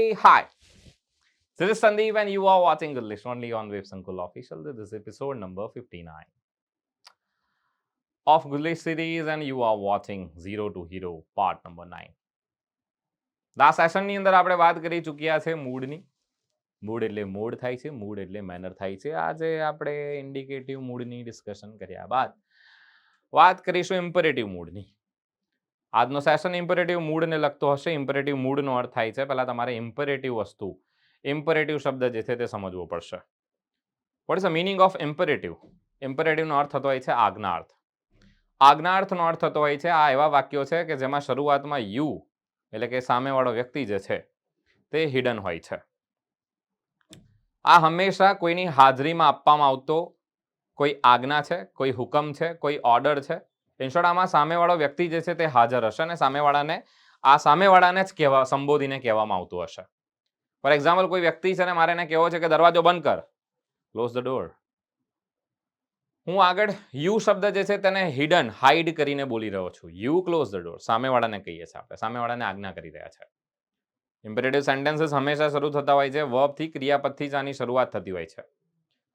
Hey, hi. This is Sandeep and you are watching Gujl only on WebSankul official. This is episode number 59 of Gujl series and you are watching Zero to Hero part number 9. Last સેશનની અંદર આપણે વાત કરી ચૂક્યા છે મૂડની. Mood એટલે mode થાય છે, mood એટલે મેનર થાય છે. આજે આપણે ઇન્ડિકેટિવ મૂડની ડિસ્કશન કર્યા બાદ વાત કરીશું ઇમ્પરેટિવ મૂડની. આજનો સેશન ઇમ્પરેટિવ મૂડને લગતો હશે. ઇમ્પરેટિવ મૂડનો અર્થ થાય છે પહેલા તમારે ઇમ્પરેટિવ વસ્તુ, ઇમ્પરેટિવ શબ્દ જે છે તે સમજવો પડશે. What is the meaning of imperative? ઇમ્પરેટિવનો અર્થ થતો હોય છે આજ્ઞાર્થ. આજ્ઞાર્થનો અર્થ થતો હોય છે આ એવા વાક્યો છે કે જેમાં શરૂઆતમાં યુ એટલે કે સામેવાળો વ્યક્તિ જે છે તે હિડન હોય છે. આ હંમેશા કોઈની હાજરીમાં આપવામાં આવતો કોઈ આજ્ઞા છે, કોઈ હુકમ છે, કોઈ ઓર્ડર છે. ઇનશોર્ટ આમાં સામેવાળો વ્યક્તિ જે છે તે હાજર હશે અને સામેવાળાને જ સંબોધીને કહેવામાં આવતું હશે. ફોર એક્ઝામ્પલ કોઈ વ્યક્તિ છે ને મારે એને કહેવો છે કે દરવાજો બંધ કર, ક્લોઝ ધ ડોર. હું આગળ યુ શબ્દ જે છે તેને હિડન, હાઇડ કરીને બોલી રહ્યો છું. યુ ક્લોઝ ધ ડોર સામેવાળાને કહીએ છીએ આપણે, સામેવાળાને આજ્ઞા કરી રહ્યા છે. ઇમ્પરેટિવ સેન્ટેન્સીસ હંમેશા શરૂ થતા હોય છે વર્બથી, ક્રિયાપદથી જ આની શરૂઆત થતી હોય છે.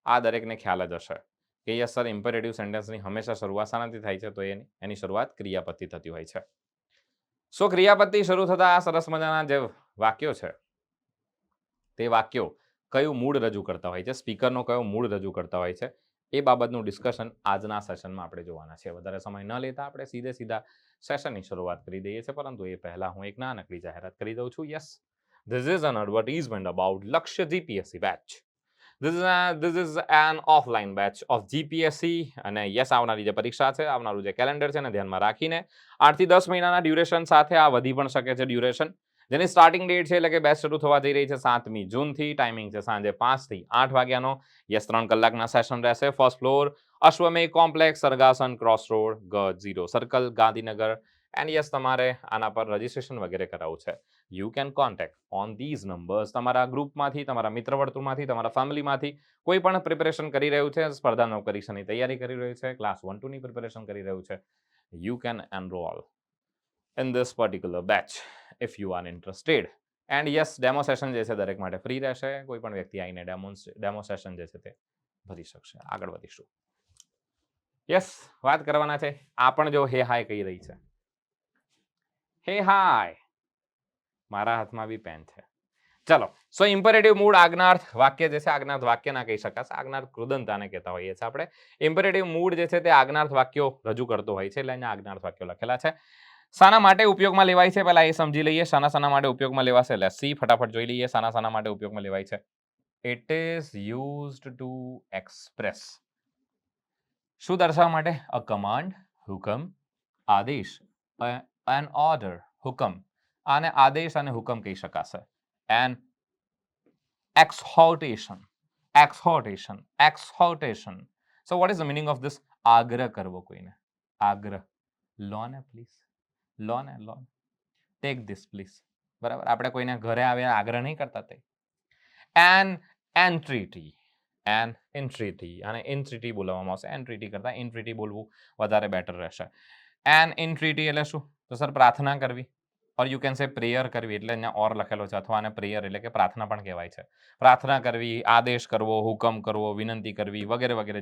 આ દરેકને ખ્યાલ જ હશે કે યસ સર ઇમ્પરેટિવ સેન્ટેન્સની હંમેશા શરૂઆત શાનાથી થાય છે? તો એની શરૂઆત ક્રિયાપદથી થતી હોય છે. સો ક્રિયાપદથી શરૂ થતા આ સરસ મજાના જે વાક્યો છે તે વાક્યો કયું મૂડ રજૂ કરતા હોય છે, સ્પીકરનો કયો મૂડ રજૂ કરતા હોય છે, એ બાબતનું ડિસ્કશન આજના સેશનમાં આપણે જોવાના છે. વધારે સમય ન લેતા આપણે સીધા સેશનની શરૂઆત કરી દઈએ છીએ, પરંતુ એ પહેલા હું એક નાનકડી જાહેરાત કરી દઉં છું. Yes, this is an advertisement about લક્ષ્ય GPSC batch. This is an offline batch of GPSC અને યસ આવનારી જે પરીક્ષા છે, આવનારું જે કેલેન્ડર છે એને ધ્યાનમાં રાખીને 8 થી 10 મહિનાના ડ્યુરેશન સાથે આ વધી પણ શકે છે ડ્યુરેશન. જેની સ્ટાર્ટિંગ ડેટ છે એટલે કે બેચ શરૂ થવા જઈ રહી છે 7મી જૂનથી. ટાઈમિંગ છે સાંજે 5 થી 8 વાગ્યાનો. યસ 3 કલાકના સેશન રહેશે. First floor Ashwamegh complex, Sargasan cross road, G0 circle, Gandhinagar. And yes તમારે આના પર રજીસ્ટ્રેશન વગેરે કરાવવું છે. You can contact on these numbers. તમારા ગ્રુપમાંથી, તમારા મિત્ર વર્તુળમાંથી, તમારા ફેમિલીમાંથી કોઈ પણ પ્રિપેરેશન કરી રહ્યું છે, સ્પર્ધા પરીક્ષાની તૈયારી કરી રહ્યું છે, ક્લાસ 1-2ની પ્રિપેરેશન કરી રહ્યું છે, you can enrol in this particular batch if you are interested. And yes, demo session જે છે દરેક માટે ફ્રી રહેશે. કોઈ પણ વ્યક્તિ આવીને ડેમો સેશન જે છે તે ભરી શકશે. આગળ વધીશું. યસ, વાત કરવાના છે. આ પણ જો હે હાય કહી રહી છે. હે હાય, મારા હાથમાં બી પેન છે. ચલો, સો ઇમ્પરેટિવ મૂડ આજ્ઞાર્થ વાક્ય જે છે, આજ્ઞાર્થ વાક્ય ના કહી શકાશે, આજ્ઞાર્થ કૃદંતાને કહેતા હોઈએ છીએ આપણે. ઇમ્પરેટિવ મૂડ જે છે તે આજ્ઞાર્થ વાક્યો રજૂ કરતો હોય છે, એટલે અહીંયા આજ્ઞાર્થ વાક્યો લખેલા છે. શાના માટે ઉપયોગમાં લેવાય છે પહેલા એ સમજી લઈએ. શાના માટે ઉપયોગમાં લેવાશે? લેટ્સ સી, ફટાફટ જોઈ લઈએ શાના માટે ઉપયોગમાં લેવાય છે. It is used to express. શું દર્શાવવા માટે? અ કમાન્ડ, હુકમ, આદેશ, એન ઓર્ડર, હુકમ. આને આદેશ અને હુકમ કહી શકાશે. An exhortation. So what is the meaning of this? આગ્રહ કરવો કોઈને, આગ્રહ. Loan please, loan take this please. બરાબર, આપણે કોઈને ઘરે આવ્યા આગ્રહ નહીં કરતા તે. એન એન્ટ્રીટી, એન ઇન્ટ્રીટી, અને ઇન્ટ્રીટી બોલવામાં આવશે. એન્ટ્રીટી કરતા ઇન્ટ્રીટી બોલવું વધારે બેટર રહેશે. એન ઇન્ટ્રીટી એટલે શું? તો સર પ્રાર્થના કરવી, or you can say prayer કરવી. એટલે અહીંયા ઓર લખેલો છે, અથવા આને પ્રેયર એટલે કે પ્રાર્થના પણ કહેવાય છે. પ્રાર્થના કરવી, આદેશ કરવો, હુકમ કરવો, વિનંતી કરવી વગેરે વગેરે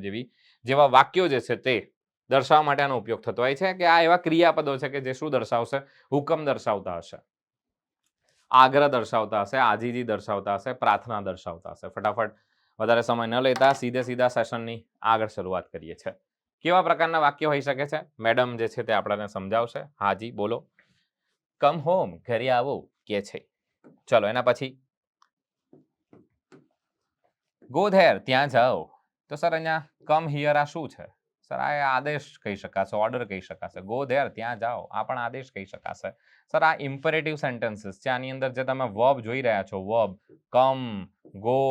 જેવા વાક્યો જે છે તે દર્શાવવા માટે આનો ઉપયોગ થતો હોય છે. કે આ એવા ક્રિયાપદો છે કે જે શું દર્શાવશે? હુકમ દર્શાવતા હશે, આગ્રહ દર્શાવતા હશે, આજીજી દર્શાવતા હશે, પ્રાર્થના દર્શાવતા હશે. ફટાફટ વધારે સમય ન લેતા સીધા સેશનની આગળ શરૂઆત કરીએ છીએ. કેવા પ્રકારના વાક્યો હોઈ શકે છે મેડમ જે છે તે આપણને સમજાવશે. હાજી બોલો. કમ હોમ, ઘરે આવો કે છે. ચલો એના પછી ગો ધેર, ત્યાં જાઓ. તો સર અહીંયા કમ હિયર આ શું છે? સર આ આદેશ કહી શકાશે, ઓર્ડર કહી શકાશે. ગો ધેર, ત્યાં જાઓ, આ પણ આદેશ કહી શકાશે. સર આ ઇમ્પરેટિવ સેન્ટેન્સીસ છે. આની અંદર જે તમે વર્બ જોઈ રહ્યા છો, વર્બ કમ, ગો,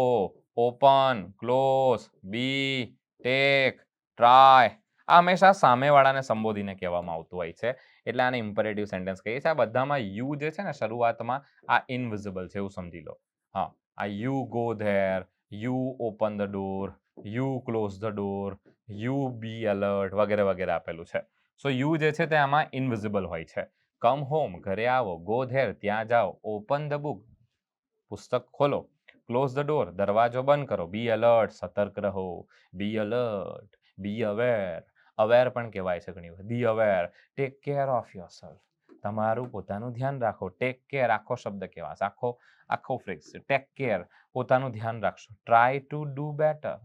ઓપન, ક્લોઝ, બી, ટેક, ટ્રાય, આ હંમેશા સામેવાળાને સંબોધીને કહેવામાં આવતું હોય છે. એટલે આને ઇમ્પરેટિવ સેન્ટેન્સ કહીએ છીએ. આ બધામાં યુ જે છે ને શરૂઆતમાં આ ઇનવિઝિબલ છે એવું સમજી લો. હા, આ you go there, you open the door, you close the door, you be alert વગેરે વગેરે આપેલું છે. સો યુ જે છે તે આમાં ઇનવિઝિબલ હોય છે. કમ હોમ, ઘરે આવો. ગો ધેર, ત્યાં જાઓ. ઓપન ધ બુક, પુસ્તક ખોલો. ક્લોઝ ધ ડોર, દરવાજો બંધ કરો. બી અલર્ટ, સતર્ક રહો. બી અલર્ટ, બી અવેર. અવેર પણ કહેવાય છે ઘણી વખત. બી aware, take care of yourself. તમારું પોતાનું ધ્યાન રાખો. ટેક કેર આખો શબ્દ કહેવાશે, આખો ફ્રેઝ છે. ટેક કેર, પોતાનું ધ્યાન રાખશો. ટ્રાય ટુ ડુ બેટર,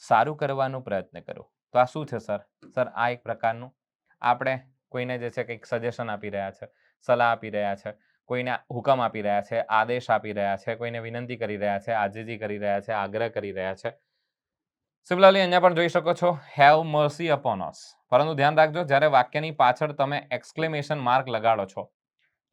સારું કરવાનો પ્રયત્ન કરો. તો આ શું છે સર? સર આ એક પ્રકારનું આપણે કોઈને જે છે કંઈક સજેશન આપી રહ્યા છે, સલાહ આપી રહ્યા છે, કોઈને હુકમ આપી રહ્યા છે, આદેશ આપી રહ્યા છે, કોઈને વિનંતી કરી રહ્યા છે, આજીજી કરી રહ્યા છે, આગ્રહ કરી રહ્યા છે. સિમિલરલી અહીંયા પણ જોઈ શકો છો હેવ મર્સી અપોન અસ. પરંતુ ધ્યાન રાખજો, જ્યારે વાક્યની પાછળ તમે એક્સક્લેમેશન માર્ક લગાડો છો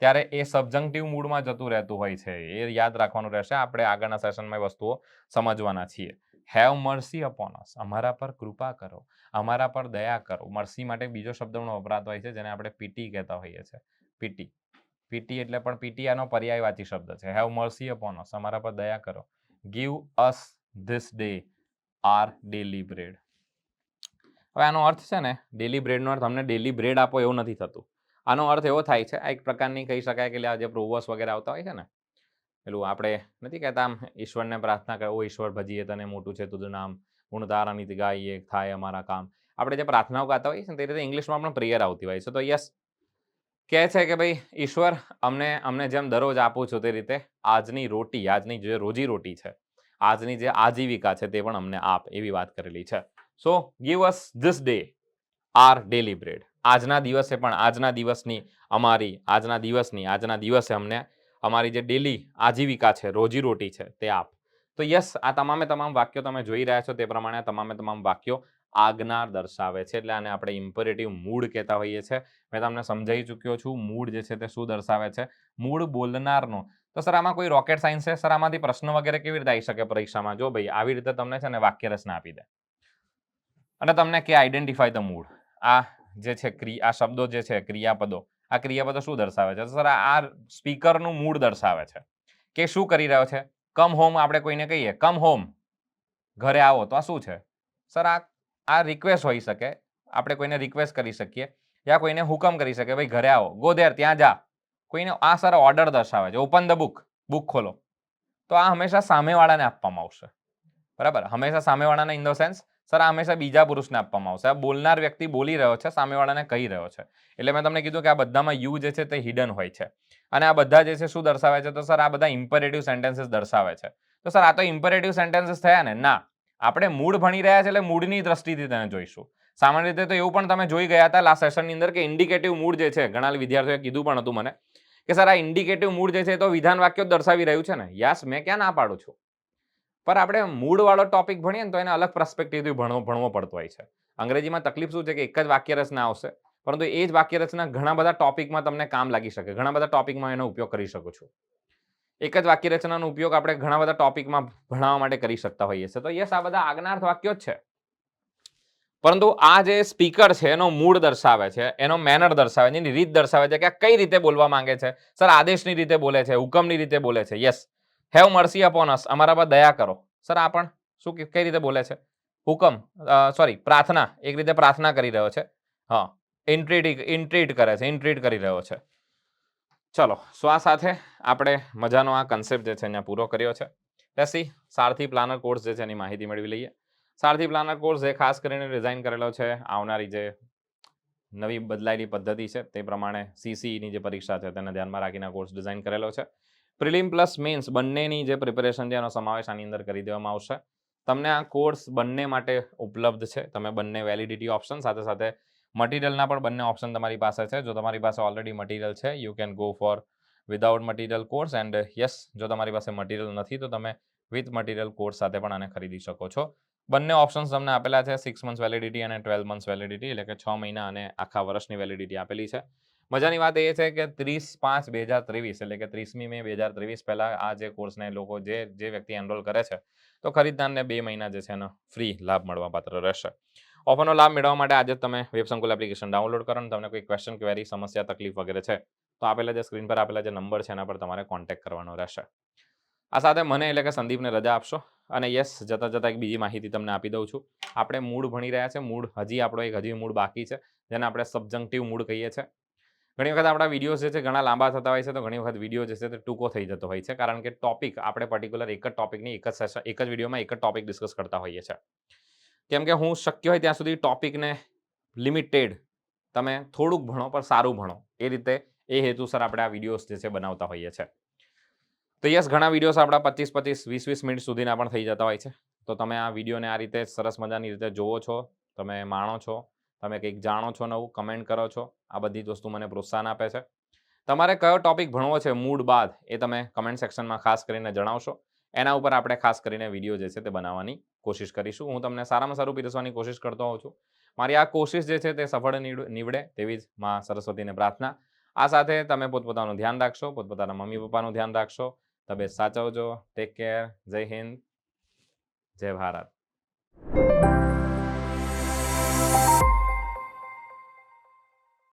ત્યારે એ સબજંક્ટિવ મૂડમાં જતું રહેતું હોય છે. એ યાદ રાખવાનું રહેશે. આપણે આગળના સેશનમાં એ વસ્તુઓ સમજવાના છીએ. હેવ મર્સી અપોન અસ, અમારા પર કૃપા કરો, અમારા પર દયા કરો. મર્સી માટે બીજો શબ્દનો વપરાતો હોય છે જેને આપણે પીટી કહેતા હોઈએ છીએ. પીટી, પીટી એટલે પણ પીટી આનો પર્યાયવાચી શબ્દ છે. હેવ મર્સી અપોન અસ, અમારા પર દયા કરો. Give us this day our daily bread. હવે આનો અર્થ છે ને, ડેલી બ્રેડનો અર્થ અમને ડેલી બ્રેડ આપો એવું નથી થતું. આનો અર્થ એવો થાય છે, આ એક પ્રકારની કહી શકાય કે આ જે પ્રોવર્સ વગેરે આવતા હોય છે ને, પેલું આપણે નથી કહેતા આમ ઈશ્વરને પ્રાર્થના કરે, ઓ ઈશ્વર ભજીએ તને મોટું છે તુજું નામ, ગુણ તારા નીતિ ગાઈએ થાય અમારા કામ. આપણે જે પ્રાર્થનાઓ ગાતા હોઈએ છે તે રીતે ઇંગ્લિશમાં પણ પ્રેયર આવતી હોય છે. તો યસ, કહે છે કે ભાઈ ઈશ્વર અમને જેમ દરરોજ આપું છું તે રીતે આજની રોટી, આજની જે રોજી રોટી છે, આજની જે આજીવિકા છે તે પણ અમને આપ, એવી વાત કરેલી છે. So give us this day our daily bread. આજના દિવસે પણ આજના દિવસે અમને અમારી જે ડેલી આજીવિકા છે, રોજીરોટી છે તે આપ. તો યસ, આ તમામે તમામ વાક્યો તમે જોઈ રહ્યા છો તે પ્રમાણે આ તમામે તમામ વાક્યો આજ્ઞા દર્શાવે છે. એટલે આને આપણે ઇમ્પરેટિવ મૂડ કહેતા હોઈએ છીએ. મેં તમને સમજાવી ચૂક્યો છું મૂડ જે છે તે શું દર્શાવે છે. મૂડ બોલનારનો. તો સર આમાં કોઈ રોકેટ સાયન્સ છે? સર આમાંથી પ્રશ્ન વગેરે કેવી રીતે આવી શકે પરીક્ષામાં? જો ભાઈ આવી રીતે તમને છે ને વાક્ય રચના આપી દે અને તમને કે આઈડેન્ટિફાય ધ મૂડ. આ જે છે આ શબ્દો જે છે ક્રિયાપદો, આ ક્રિયાપદો શું દર્શાવે છે? સર આ સ્પીકરનું મૂડ દર્શાવે છે કે શું કરી રહ્યો છે. કમ હોમ આપણે કોઈને કહીએ કમ હોમ, ઘરે આવો, તો આ શું છે? સર આ રિક્વેસ્ટ હોઈ શકે. આપણે કોઈને રિક્વેસ્ટ કરી શકીએ યા કોઈને હુકમ કરી શકીએ, ભાઈ ઘરે આવો, ગો ધેર, ત્યાં જા. કોઈને આ સર ઓર્ડર દર્શાવે છે. ઓપન ધ બુક, બુક ખોલો. તો આ હંમેશા સામેવાળાને આપવામાં આવશે, બરાબર? હંમેશા સામેવાળાને ઇન ધ સેન્સ સર આ હંમેશા બીજા પુરુષને આપવામાં આવશે. આ બોલનાર વ્યક્તિ બોલી રહ્યો છે, સામેવાળાને કહી રહ્યો છે. એટલે મેં તમને કીધું કે આ બધામાં યુ જે છે તે હિડન હોય છે. અને આ બધા જે છે શું દર્શાવે છે? તો સર આ બધા ઇમ્પરેટિવ સેન્ટેન્સીસ દર્શાવે છે. તો સર આ તો ઇમ્પરેટિવ સેન્ટેન્સીસ થયા ને? ના, આપણે મૂડ ભણી રહ્યા છે એટલે મૂડની દ્રષ્ટિથી તેને જોઈશું. સામાન્ય રીતે તો એવું પણ તમે જોઈ ગયા હતા લાસ્ટ સેશનની અંદર કે ઇન્ડિકેટિવ મૂડ જે છે, ઘણા વિદ્યાર્થીઓએ કીધું પણ હતું મને કે સર આ ઇન્ડિકેટિવ મૂડ જે છે તો વિધાન વાક્યો દર્શાવી રહ્યું છે ને. યસ, મેં ક્યાં ના પાડું છું, પર આપણે મૂડવાળો ટોપિક ભણીએ ને તો એને અલગ પર્સ્પેક્ટિવથી ભણવો પડતો હોય છે. અંગ્રેજીમાં તકલીફ શું છે કે એક જ વાક્ય રચના આવશે, પરંતુ એ જ વાક્ય રચના ઘણા બધા ટોપિકમાં તમને કામ લાગી શકે. ઘણા બધા ટોપિકમાં એનો ઉપયોગ કરી શકો છો. એક જ વાક્ય રચનાનો ઉપયોગ આપણે ઘણા બધા ટોપિકમાં ભણાવવા માટે કરી શકતા હોઈએ છીએ. તો યસ, આ બધા આજ્ઞાર્થ વાક્યો જ છે. પરંતુ આ જે સ્પીકર છે એનો મૂડ દર્શાવે છે, એનો મેનર દર્શાવે છે, એની રીત દર્શાવે છે કે આ કઈ રીતે બોલવા માંગે છે. સર આદેશની રીતે બોલે છે, હુકમની રીતે બોલે છે. યસ, હેવ મર્સી અપોન અસ, અમારા પર દયા કરો. સર આ પણ શું કઈ રીતે બોલે છે? હુકમ, સોરી, પ્રાર્થના, એક રીતે પ્રાર્થના કરી રહ્યો છે. હા, ઇન્ટ્રીટ કરે છે, ઇન્ટ્રીટ કરી રહ્યો છે. ચલો, સો આ સાથે આપણે મજાનો આ કન્સેપ્ટ જે છે અહીંયા પૂરો કર્યો છે. એસી સારથી પ્લાનર કોર્સ જે છે એની માહિતી મેળવી લઈએ. સારથી પ્લાનર કોર્સ જે ખાસ કરીને ડિઝાઇન કરેલો છે આવનારી જે નવી બદલાયેલી પદ્ધતિ છે તે પ્રમાણે સીસીની જે પરીક્ષા છે તેને ધ્યાનમાં રાખીને કોર્સ ડિઝાઇન કરેલો છે. પ્રિલિમ પ્લસ મેન્સ બંનેની જે પ્રિપેરેશન છે એનો સમાવેશ આની અંદર કરી દેવામાં આવશે. તમને આ કોર્સ બંને માટે ઉપલબ્ધ છે. તમે બંને વેલિડિટી ઓપ્શન સાથે સાથે મટીરિયલના પણ બંને ઓપ્શન તમારી પાસે છે. જો તમારી પાસે ઓલરેડી મટીરિયલ છે, you can go for without material course. And yes, જો તમારી પાસે મટીરિયલ નથી તો તમે વિથ મટીરિયલ કોર્સ સાથે પણ આને ખરીદી શકો છો. બંને ઓપ્શન્સ તમને આપેલા છે, 6 મંથ્સ વેલિડિટી અને 12 મંથ્સ વેલિડિટી, એટલે કે 6 મહિના અને આખા વર્ષની વેલિડિટી આપેલી છે. મજાની વાત એ છે કે 30/5/2023 એટલે કે 30મી મે 2023 પહેલા આ જે કોર્સને લોકો જે વ્યક્તિ એનરોલ કરે છે તો ખરીદનારને 2 મહિના જે છે એનો ફ્રી લાભ મળવા પાત્ર રહેશે. ઓફરનો લાભ મેળવવા માટે આજે તમે વેબસંકુલ એપ્લિકેશન ડાઉનલોડ કરો અને તમને કોઈ ક્વેશ્ચન, ક્વેરી, સમસ્યા, તકલીફ વગેરે છે તો આપેલા જે સ્ક્રીન પર આપેલા જે નંબર છે એના પર તમારે કોન્ટેક્ટ કરવાનો રહેશે. આ સાથે મને એટલે કે સંદીપને રજા આપશો. અને યસ, જતા જતા એક બીજી માહિતી તમને આપી દઉં છું. આપણે મૂડ ભણી રહ્યા છે. મૂડ હજી આપણો હજી મૂડ બાકી છે જેને આપણે સબજંક્ટિવ મૂડ કહીએ છીએ. ઘણી વખત આપણા વિડીયોઝ જે છે ઘણા લાંબા થતા હોય છે, તો ઘણી વખત વિડીયો જે છે તે ટૂંકો થઈ જતો હોય છે, કારણ કે ટોપિક આપણે પર્ટિક્યુલર એક જ ટોપિકની એક જ વિડીયોમાં એક જ ટોપિક ડિસ્કસ કરતા હોઈએ છીએ. કેમ કે હું શક્ય હોય ત્યાં સુધી ટોપિકને લિમિટેડ તમે થોડુંક ભણો પણ સારું ભણો, એ રીતે એ હેતુસર આપણે આ વિડીયોઝ જે છે બનાવતા હોઈએ છીએ. તો યસ, ઘણા વિડીયોઝ આપણા 25-25, 20-20 મિનિટ સુધીના પણ થઈ જતા હોય છે. તો તમે આ વિડીયોને આ રીતે સરસ મજાની રીતે જોવો છો, તમે માણો છો, તમે કંઈક જાણો છો નવું, કમેન્ટ કરો છો, આ બધી જ વસ્તુ મને પ્રોત્સાહન આપે છે. તમારે કયો ટોપિક ભણવો છે મૂડ બાદ, એ તમે કમેન્ટ સેક્શનમાં ખાસ કરીને જણાવશો. એના ઉપર આપણે ખાસ કરીને વિડીયો જે છે તે બનાવવાની કોશિશ કરીશું. હું તમને સારામાં સારું પીરસવાની કોશિશ કરતો હોઉં છું. મારી આ કોશિશ જે છે તે સફળ નીવડે તેવી જ માં સરસ્વતીને પ્રાર્થના. આ સાથે તમે પોતપોતાનું ધ્યાન રાખશો, પોતપોતાના મમ્મી પપ્પાનું ધ્યાન રાખશો. તબિયત સાચવજો. Take care. જય હિન્દ. જય ભારત.